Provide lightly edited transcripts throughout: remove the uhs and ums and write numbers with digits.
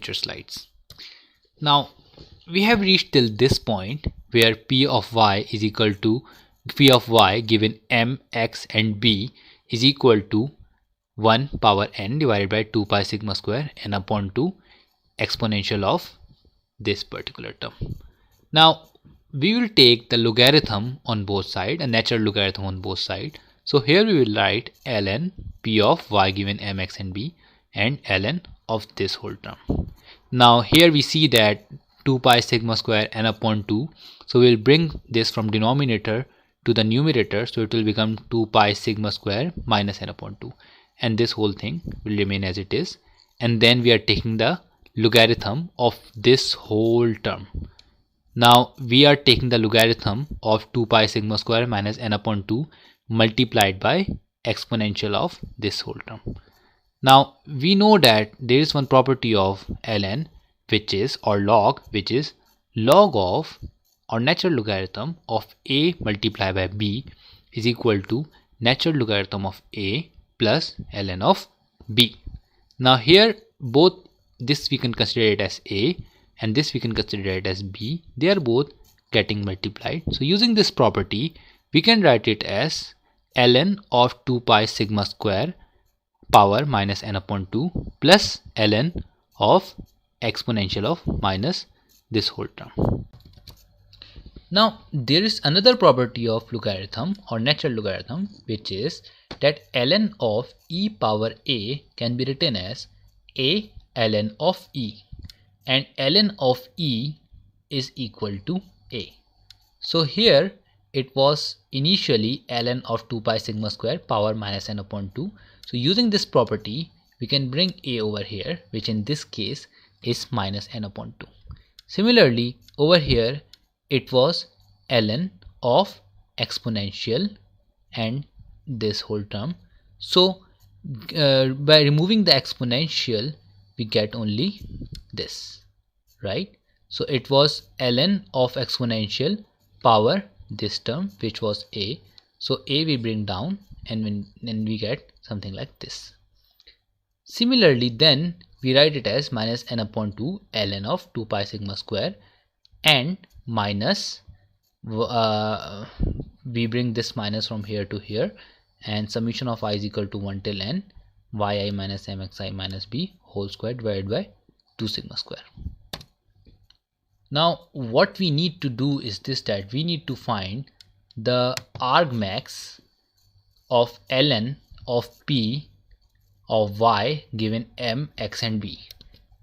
future slides. Now we have reached till this point where p of y is equal to p of y given m, x and b is equal to 1 power n divided by 2 pi sigma square n upon 2 exponential of this particular term. Now we will take the logarithm on both sides, a natural logarithm on both sides. So here we will write ln p of y given m, x and b and ln of this whole term. Now here we see that 2 pi sigma square n upon 2. So we'll bring this from denominator to the numerator. So it will become 2 pi sigma square minus n upon 2. And this whole thing will remain as it is. And then we are taking the logarithm of this whole term. Now we are taking the logarithm of 2 pi sigma square minus n upon 2 multiplied by exponential of this whole term. Now we know that there is one property of ln which is, or log, which is log of or natural logarithm of a multiplied by b is equal to natural logarithm of a plus ln of b. Now here both this we can consider it as a and this we can consider it as b. They are both getting multiplied. So using this property we can write it as ln of 2 pi sigma square power minus n upon 2 plus ln of exponential of minus this whole term. Now there is another property of logarithm or natural logarithm which is that ln of e power a can be written as a ln of e, and ln of e is equal to a. So here it was initially ln of 2 pi sigma square power minus n upon 2. So using this property we can bring a over here, which in this case is minus n upon 2. Similarly over here it was ln of exponential and this whole term. So by removing the exponential we get only this, right? So it was ln of exponential power this term which was a. So a we bring down and then we get something like this. Similarly then we write it as minus n upon 2 ln of 2 pi sigma square and minus we bring this minus from here to here, and summation of I is equal to 1 till n yi minus mxi minus b whole square divided by 2 sigma square. Now what we need to do is this, that we need to find the argmax of ln of p of y given m, x and b,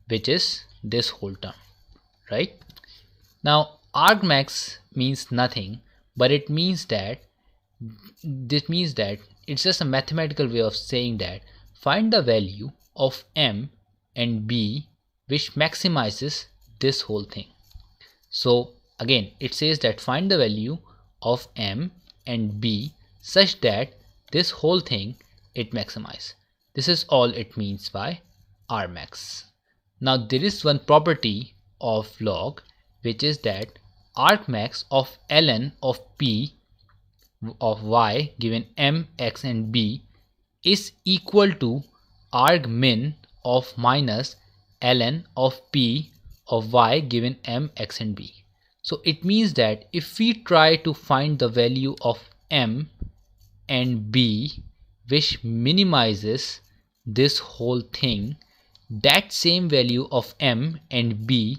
which is this whole term, right? Now argmax means nothing, but it means that it's just a mathematical way of saying that find the value of m and b which maximizes this whole thing. So again it says that find the value of m and b such that this whole thing it maximizes. This is all it means by argmax. Now there is one property of log which is that argmax of ln of p of y given m, x and b is equal to argmin of minus ln of p of y given m, x and b. So it means that if we try to find the value of m and b which minimizes this whole thing, that same value of m and b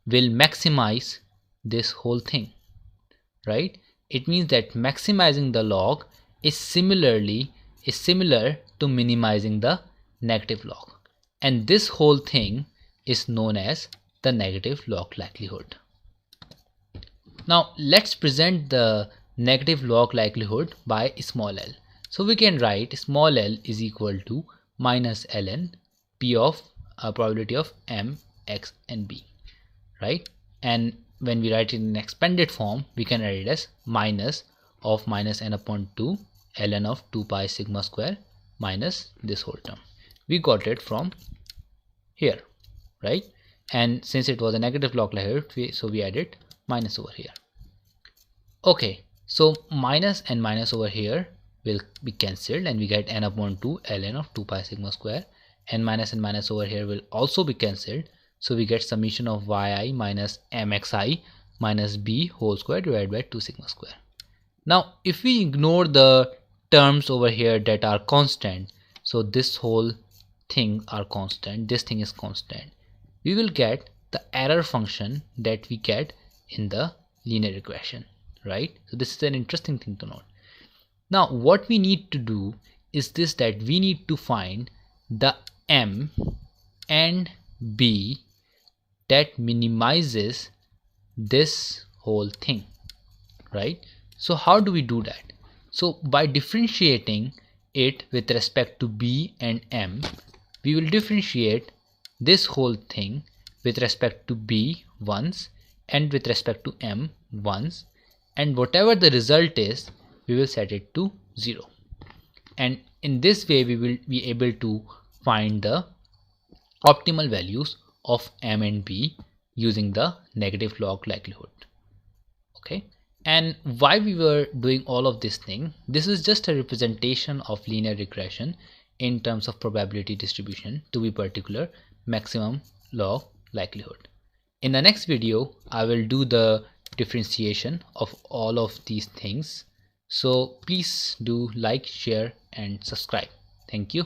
will maximize this whole thing, right? It means that maximizing the log is similar to minimizing the negative log, and this whole thing is known as the negative log likelihood. Now let's present the negative log likelihood by small l. So we can write small l is equal to minus ln p of probability of m, x and b, right? And when we write it in expanded form we can write it as minus of minus n upon 2 ln of 2 pi sigma square minus this whole term. We got it from here, right? And since it was a negative log likelihood, so we added minus over here. Okay, so minus and minus over here will be cancelled and we get n upon 2 ln of 2 pi sigma square, and minus over here will also be cancelled. So we get summation of yi minus mxi minus b whole square divided by 2 sigma square. Now if we ignore the terms over here that are constant, so this whole thing are constant, this thing is constant, we will get the error function that we get in the linear regression, right? So this is an interesting thing to note. Now what we need to do is this, that we need to find the m and b that minimizes this whole thing, right? So how do we do that? So by differentiating it with respect to b and m, we will differentiate this whole thing with respect to b once and with respect to m once, and whatever the result is, we will set it to 0. And in this way we will be able to find the optimal values of m and b using the negative log likelihood. Okay, and why we were doing all of this thing, this is just a representation of linear regression in terms of probability distribution, to be particular maximum log likelihood. In the next video I will do the differentiation of all of these things, so please do like, share and subscribe. Thank you.